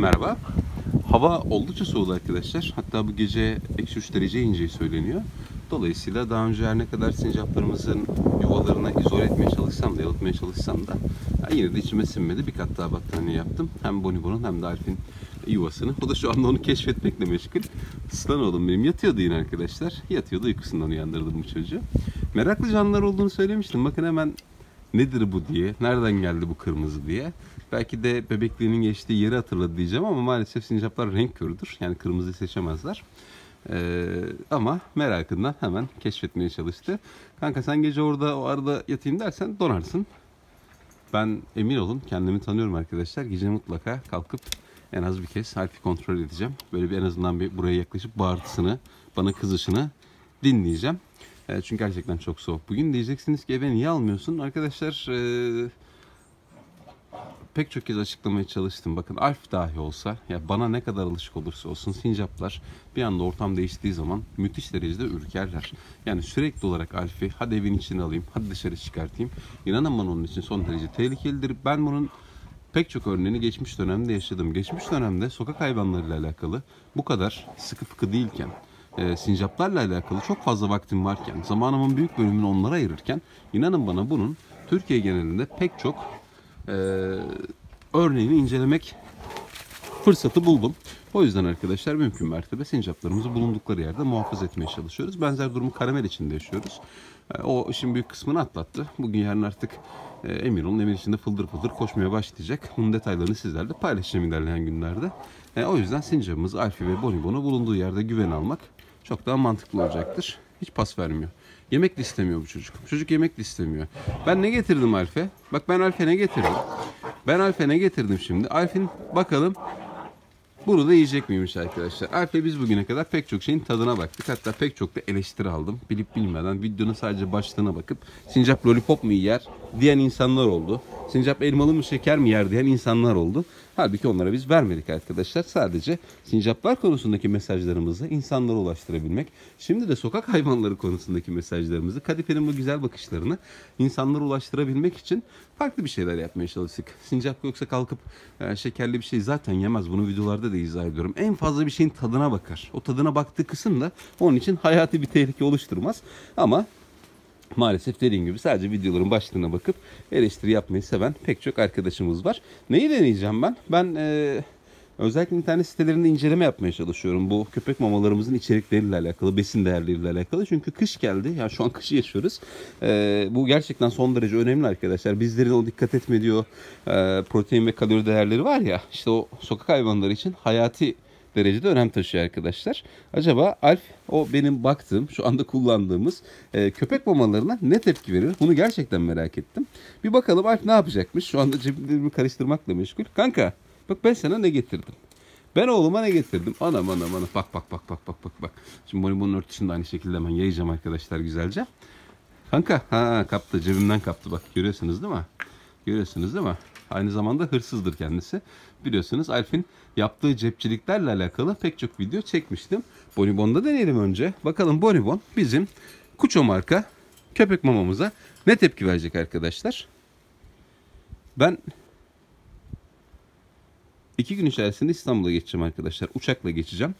Merhaba. Hava oldukça soğudu arkadaşlar. Hatta bu gece -3 derece ineceği söyleniyor. Dolayısıyla daha önce her ne kadar sincaplarımızın yuvalarına izole etmeye çalışsam da, yalıtmaya çalışsam da yine de içime sinmedi. Bir kat daha battaniye yaptım. Hem Bonibon'un hem de Alf'in yuvasını. O da şu anda onu keşfetmekle meşgul. Aslan oğlum benim yatıyordu yine arkadaşlar. Yatıyordu, uykusundan uyandırdım bu çocuğu. Meraklı canlılar olduğunu söylemiştim. Bakın hemen nedir bu diye, nereden geldi bu kırmızı diye. Belki de bebekliğinin geçtiği yeri hatırladı diyeceğim ama maalesef sincaplar renk körüdür. Yani kırmızıyı seçemezler. Ama merakından hemen keşfetmeye çalıştı. Kanka sen gece orada o arada yatayım dersen donarsın. Ben emin olun kendimi tanıyorum arkadaşlar. Gece mutlaka kalkıp en az bir kez Alf'i kontrol edeceğim. Böyle bir en azından bir buraya yaklaşıp bağırtısını, bana kızışını dinleyeceğim. Çünkü gerçekten çok soğuk. Bugün diyeceksiniz ki eve niye almıyorsun? Arkadaşlar pek çok kez açıklamaya çalıştım. Bakın Alf dahi olsa, ya bana ne kadar alışık olursa olsun sincaplar bir anda ortam değiştiği zaman müthiş derecede ürkerler. Yani sürekli olarak Alf'i hadi evin içine alayım, hadi dışarı çıkartayım. İnanın bana onun için son derece tehlikelidir. Ben bunun pek çok örneğini geçmiş dönemde yaşadım. Geçmiş dönemde sokak hayvanlarıyla alakalı bu kadar sıkı fıkı değilken, sincaplarla alakalı çok fazla vaktim varken, zamanımın büyük bölümünü onlara ayırırken, inanın bana bunun Türkiye genelinde pek çok e, örneğini incelemek fırsatı buldum. O yüzden arkadaşlar mümkün mertebe sincaplarımızı bulundukları yerde muhafaza etmeye çalışıyoruz. Benzer durumu Karamel için de yaşıyoruz. O işin büyük kısmını atlattı. Bugün yarın artık emin olun evin içinde fıldır fıldır koşmaya başlayacak. Bunun detaylarını sizlerle paylaşacağım ilerleyen günlerde. O yüzden sincapımız Alfie ve Bonibon'u bulunduğu yerde güven almak çok daha mantıklı olacaktır. Hiç pas vermiyor. Yemek de istemiyor bu çocuk. Çocuk yemek de istemiyor. Ben ne getirdim Alf'e? Bak ben Alf'e ne getirdim? Ben Alf'e ne getirdim şimdi? Alf'in bakalım bunu da yiyecek miymiş arkadaşlar? Alf'le biz bugüne kadar pek çok şeyin tadına baktık. Hatta pek çok da eleştiri aldım. Bilip bilmeden videonun sadece başlığına bakıp sincap lollipop mu yer diyen insanlar oldu. Sincap elmalı mı şeker mi yer diyen insanlar oldu. Halbuki onlara biz vermedik arkadaşlar. Sadece sincaplar konusundaki mesajlarımızı insanlara ulaştırabilmek. Şimdi de sokak hayvanları konusundaki mesajlarımızı, Kadife'nin bu güzel bakışlarını insanlara ulaştırabilmek için farklı bir şeyler yapmaya çalıştık. Sincap yoksa kalkıp şekerli bir şey zaten yemez. Bunu videolarda da izah ediyorum. En fazla bir şeyin tadına bakar. O tadına baktığı kısım da onun için hayati bir tehlike oluşturmaz. Ama maalesef dediğim gibi sadece videoların başlığına bakıp eleştiri yapmayı seven pek çok arkadaşımız var. Neyi deneyeceğim ben? Ben özellikle internet sitelerinde inceleme yapmaya çalışıyorum. Bu köpek mamalarımızın içerikleriyle alakalı, besin değerleriyle alakalı. Çünkü kış geldi. Ya şu an kışı yaşıyoruz. Bu gerçekten son derece önemli arkadaşlar. Bizlerin o dikkat etmediği protein ve kalori değerleri var ya. İşte o sokak hayvanları için hayati derecede önem taşıyor arkadaşlar. Acaba Alf o benim baktığım, şu anda kullandığımız köpek mamalarına ne tepki verir? Bunu gerçekten merak ettim. Bir bakalım Alf ne yapacakmış? Şu anda cebimlerimi karıştırmakla meşgul. Kanka bak ben sana ne getirdim? Ben oğluma ne getirdim? Anam. Bak. Şimdi Bonibon'un örtüsünü de aynı şekilde hemen yayacağım arkadaşlar güzelce. Kanka kaptı, cebimden kaptı, bak görüyorsunuz değil mi? Görüyorsunuz değil mi? Aynı zamanda hırsızdır kendisi. Biliyorsunuz Alf'in yaptığı cepçiliklerle alakalı pek çok video çekmiştim. Bonibon'da deneyelim önce. Bakalım Bonibon bizim Kuço marka köpek mamamıza ne tepki verecek arkadaşlar? Ben 2 gün içerisinde İstanbul'a geçeceğim arkadaşlar. Uçakla geçeceğim.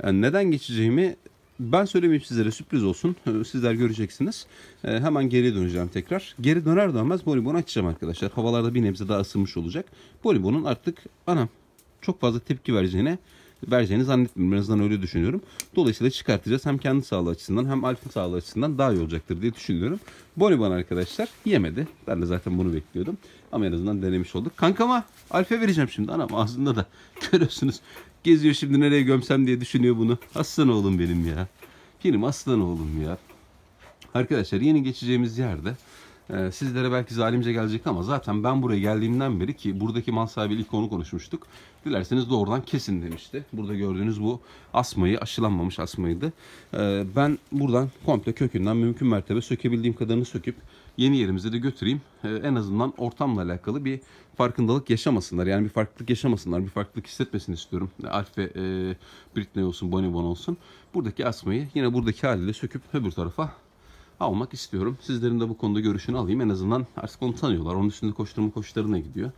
Yani neden geçeceğimi ben söylemeyeyim, sizlere sürpriz olsun. Sizler göreceksiniz. Hemen geri döneceğim tekrar. Geri döner dönmez Bonibon'u açacağım arkadaşlar. Havalarda bir nebze daha ısınmış olacak. Bonibon'un artık çok fazla tepki vereceğini zannetmiyorum. En azından öyle düşünüyorum. Dolayısıyla çıkartacağız. Hem kendi sağlığı açısından hem Alf'in sağlığı açısından daha iyi olacaktır diye düşünüyorum. Bonibon arkadaşlar yemedi. Ben de zaten bunu bekliyordum. Ama en azından denemiş olduk. Kankama Alf'e vereceğim şimdi. Anam ağzında da görüyorsunuz. Geziyor şimdi, nereye gömsem diye düşünüyor bunu. Aslan oğlum benim ya. Benim aslan oğlum ya. Arkadaşlar yeni geçeceğimiz yerde sizlere belki zalimce gelecek ama zaten ben buraya geldiğimden beri, ki buradaki mal sahibiyle ilk onu konuşmuştuk. Dilerseniz doğrudan kesin demişti. Burada gördüğünüz bu asmayı, aşılanmamış asmaydı. Ben buradan komple kökünden mümkün mertebe sökebildiğim kadarını söküp yeni yerimize de götüreyim. En azından ortamla alakalı bir farkındalık yaşamasınlar. Yani bir farklılık yaşamasınlar. Bir farklılık hissetmesini istiyorum. Alf ve Britney olsun, Bonibon olsun. Buradaki asmayı yine buradaki haliyle söküp öbür tarafa almak istiyorum. Sizlerin de bu konuda görüşünü alayım. En azından artık onu tanıyorlar. Onun üstünde koşturma koşullarına gidiyor.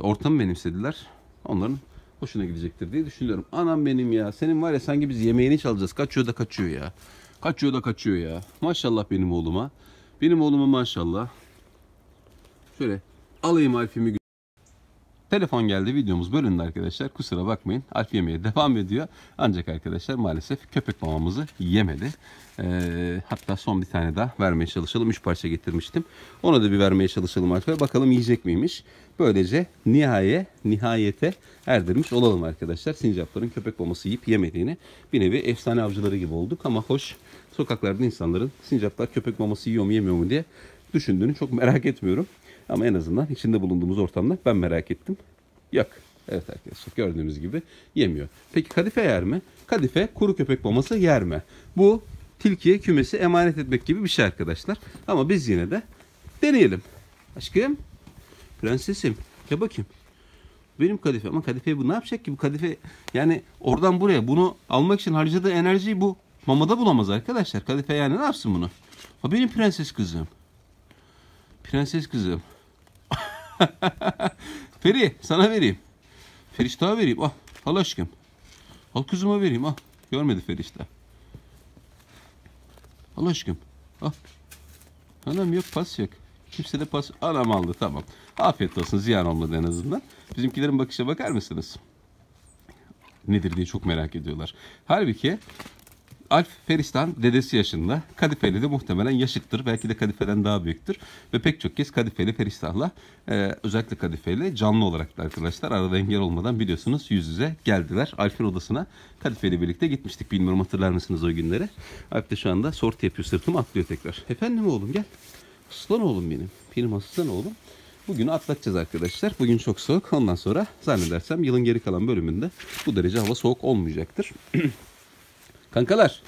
Ortamı benimsediler. Onların hoşuna gidecektir diye düşünüyorum. Anam benim ya. Senin var ya sanki biz yemeğini çalacağız. Kaçıyor da kaçıyor ya. Kaçıyor da kaçıyor ya. Maşallah benim oğluma. Benim oğluma maşallah. Şöyle alayım Alf'imi. Telefon geldi, videomuz bölündü arkadaşlar. Kusura bakmayın. Alp yemeye devam ediyor. Ancak arkadaşlar maalesef köpek mamamızı yemedi. Hatta son bir tane daha vermeye çalışalım. 3 parça getirmiştim. Ona da bir vermeye çalışalım Alp'e. Bakalım yiyecek miymiş. Böylece nihayete erdirmiş olalım arkadaşlar. Sincapların köpek maması yiyip yemediğini, bir nevi efsane avcıları gibi olduk. Ama hoş, sokaklarda insanların sincaplar köpek maması yiyor mu yemiyor mu diye düşündüğünü çok merak etmiyorum. Ama en azından içinde bulunduğumuz ortamda ben merak ettim. Yok. Evet arkadaşlar, gördüğünüz gibi yemiyor. Peki kadife yer mi? Kadife kuru köpek maması yer mi? Bu tilkiye kümesi emanet etmek gibi bir şey arkadaşlar. Ama biz yine de deneyelim. Aşkım, prensesim, gel bakayım. Benim kadife, ama kadife bu ne yapacak ki? Bu kadife yani oradan buraya bunu almak için harcadığı enerjiyi bu mamada bulamaz arkadaşlar. Kadife yani ne yapsın bunu? Ha, benim prenses kızım. Prenses kızım. Feri, sana vereyim. Feriştah'a vereyim. Al, al aşkım. Al kızıma vereyim. Al. Görmedi Feriştah. Al aşkım. Al. Anam yok, pas yok. Kimse de pas. Anam aldı, tamam. Afiyet olsun, ziyan olmadı en azından. Bizimkilerin bakışa bakar mısınız? Nedir diye çok merak ediyorlar. Halbuki Alf Feriştah'ın dedesi yaşında. Kadifeli de muhtemelen yaşıttır. Belki de Kadife'den daha büyüktür. Ve pek çok kez Kadifeli Feriştah'la özellikle Kadife'yle canlı olarak da arkadaşlar arada engel olmadan biliyorsunuz yüz yüze geldiler. Alf'in odasına Kadife'yle birlikte gitmiştik. Bilmiyorum hatırlar mısınız o günleri. Alf de şu anda sorti yapıyor, sırtımı atlıyor tekrar. Efendim oğlum, gel. Aslan oğlum benim. Benim aslan oğlum. Bugünü atlatacağız arkadaşlar. Bugün çok soğuk. Ondan sonra zannedersem yılın geri kalan bölümünde bu derece hava soğuk olmayacaktır. Kankalar.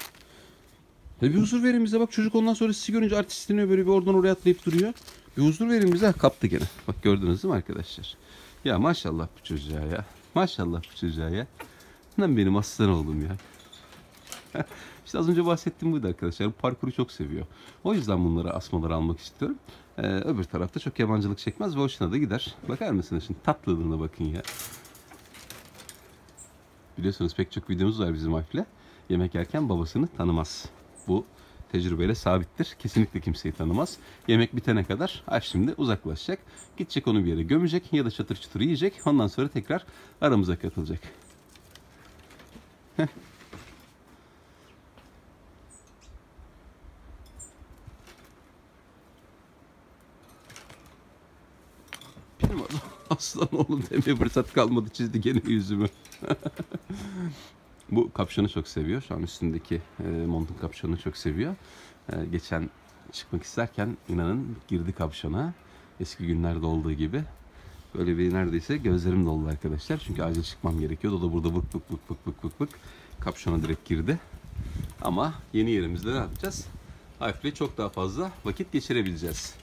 Bir huzur verin bize. Bak çocuk ondan sonra sizi görünce artistleniyor, böyle bir oradan oraya atlayıp duruyor. Bir huzur verin bize. Kaptı gene. Bak gördünüz değil mi arkadaşlar? Ya maşallah bu çocuğa ya. Maşallah bu çocuğa ya. Lan benim aslan oğlum ya. İşte az önce bahsettiğim buydu arkadaşlar. Bu parkuru çok seviyor. O yüzden bunları asmaları almak istiyorum. Öbür tarafta çok yabancılık çekmez ve hoşuna da gider. Bakar mısınız şimdi tatlılığına, bakın ya. Biliyorsunuz pek çok videomuz var bizim Alf'le. Yemek yerken babasını tanımaz. Bu tecrübeyle sabittir. Kesinlikle kimseyi tanımaz. Yemek bitene kadar Alf şimdi uzaklaşacak. Gidecek, onu bir yere gömecek ya da çatır çutur yiyecek. Ondan sonra tekrar aramıza katılacak. Heh. Benim aslan oğlum demeye fırsat kalmadı, çizdi gene yüzümü. Bu kapşonu çok seviyor. Şu an üstündeki montun kapşonunu çok seviyor. Geçen çıkmak isterken inanın girdi kapşona. Eski günlerde olduğu gibi. Böyle bir neredeyse gözlerim doldu arkadaşlar. Çünkü acil çıkmam gerekiyordu. O da burada vık vık vık vık vık vık vık. Kapşona direkt girdi. Ama yeni yerimizde ne yapacağız? Alf'le çok daha fazla vakit geçirebileceğiz.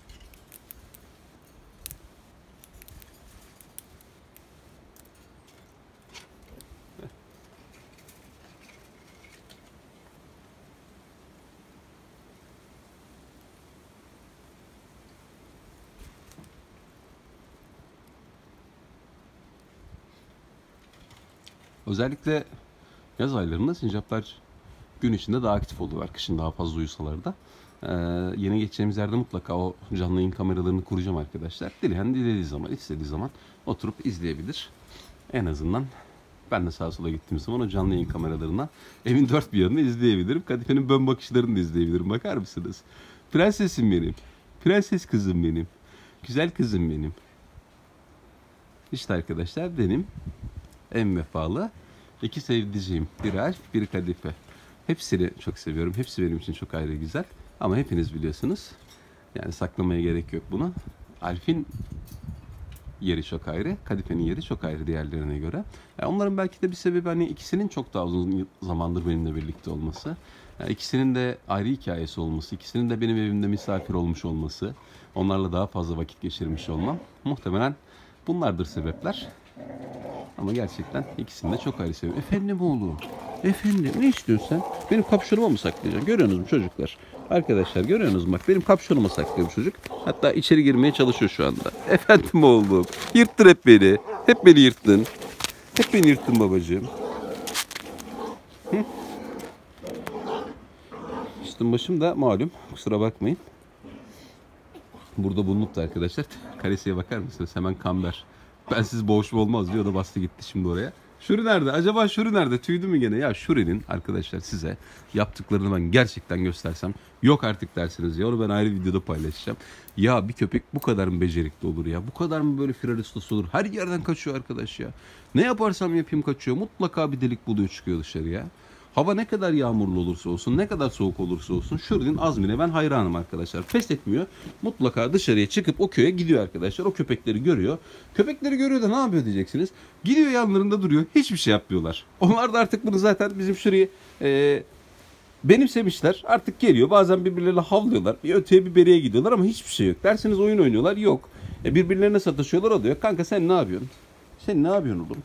Özellikle yaz aylarında sincaplar gün içinde daha aktif oluyorlar. Kışın daha fazla uyusalar da. Yeni geçeceğimiz yerde mutlaka o canlı yayın kameralarını kuracağım arkadaşlar. Dileyen dilediği zaman, istediği zaman oturup izleyebilir. En azından ben de sağa sola gittiğim zaman o canlı yayın kameralarına evin dört bir yanını izleyebilirim. Kadife'nin bön bakışlarını da izleyebilirim. Bakar mısınız? Prensesim benim. Prenses kızım benim. Güzel kızım benim. İşte arkadaşlar benim en vefalı iki sevdiceğim. Biri Alf, biri Kadife. Hepsini çok seviyorum. Hepsi benim için çok ayrı güzel. Ama hepiniz biliyorsunuz. Yani saklamaya gerek yok bunu. Alf'in yeri çok ayrı. Kadife'nin yeri çok ayrı diğerlerine göre. Yani onların belki de bir sebebi hani ikisinin çok daha uzun zamandır benimle birlikte olması. Yani ikisinin de ayrı hikayesi olması. İkisinin de benim evimde misafir olmuş olması. Onlarla daha fazla vakit geçirmiş olmam. Muhtemelen bunlardır sebepler. Ama gerçekten ikisini de çok ayrı seviyorum. Efendim oğlum. Efendim ne istiyorsun sen? Benim kapşonuma mı saklayacaksın? Görüyorsunuz mu çocuklar? Arkadaşlar görüyorsunuz mu? Bak benim kapşonuma saklıyor bu çocuk. Hatta içeri girmeye çalışıyor şu anda. Efendim oğlum. Yırttın hep beni. Hep beni yırttın. Hep beni yırttın babacığım. Üstüm başım da malum. Kusura bakmayın. Burada bulunup da arkadaşlar kalesiye bakar mısınız? Hemen kamber. Bensiz boğuşma olmaz diyor da bastı gitti şimdi oraya. Şuri nerede? Acaba Şuri nerede? Tüydü mü gene? Ya Şuri'nin arkadaşlar size yaptıklarını ben gerçekten göstersem yok artık dersiniz ya. Onu ben ayrı videoda paylaşacağım. Ya bir köpek bu kadar mı becerikli olur ya? Bu kadar mı böyle firar ustası olur? Her yerden kaçıyor arkadaş ya. Ne yaparsam yapayım kaçıyor. Mutlaka bir delik buluyor çıkıyor dışarıya. Hava ne kadar yağmurlu olursa olsun, ne kadar soğuk olursa olsun Şuri'nin azmine ben hayranım arkadaşlar. Pes etmiyor. Mutlaka dışarıya çıkıp o köye gidiyor arkadaşlar. O köpekleri görüyor. Köpekleri görüyor da ne yapıyor diyeceksiniz. Gidiyor yanlarında duruyor. Hiçbir şey yapmıyorlar. Onlar da artık bunu zaten bizim Şuri'yi benimsemişler. Artık geliyor. Bazen birbirlerine havlıyorlar. Bir öteye bir beriye gidiyorlar ama hiçbir şey yok. Derseniz oyun oynuyorlar. Yok. Birbirlerine sataşıyorlar. O diyor. Kanka sen ne yapıyorsun? Sen ne yapıyorsun oğlum?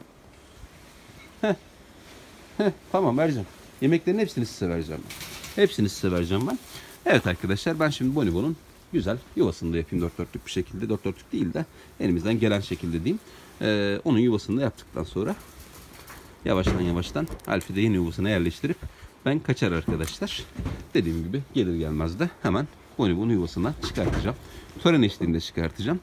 Tamam vereceğim. Yemeklerin hepsini size vereceğim ben. Hepsini size vereceğim ben. Evet arkadaşlar ben şimdi Bonibon'un güzel yuvasını da yapayım dört dörtlük bir şekilde. Dört dörtlük değil de elimizden gelen şekilde diyeyim. Onun yuvasını da yaptıktan sonra yavaştan Alf'i de yeni yuvasına yerleştirip ben kaçar arkadaşlar. Dediğim gibi gelir gelmez de hemen Bonibon'un yuvasından çıkartacağım. Tören eşliğinde çıkartacağım.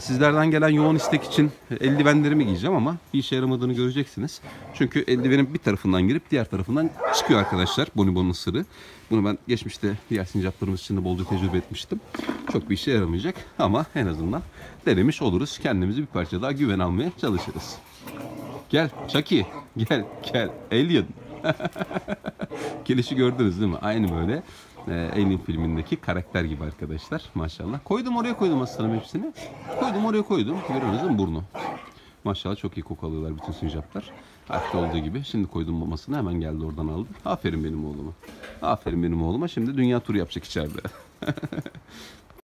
Sizlerden gelen yoğun istek için eldivenlerimi giyeceğim ama bir işe yaramadığını göreceksiniz. Çünkü eldivenin bir tarafından girip diğer tarafından çıkıyor arkadaşlar Bonibon'un sırrı. Bunu ben geçmişte diğer sincaplarımız için de bolca tecrübe etmiştim. Çok bir işe yaramayacak ama en azından denemiş oluruz. Kendimizi bir parça daha güven almaya çalışırız. Gel Chucky, gel Alien. Gelişi gördünüz değil mi? Aynı böyle Alien filmindeki karakter gibi arkadaşlar. Maşallah. Koydum oraya koydum aslanım hepsini. Koydum oraya koydum. Görüyorsunuz değil mi burnu? Maşallah çok iyi koku alıyorlar bütün sincaplar. Harfte olduğu gibi. Şimdi koydum mamasını hemen geldi oradan aldım. Aferin benim oğluma. Aferin benim oğluma. Şimdi dünya turu yapacak içeride.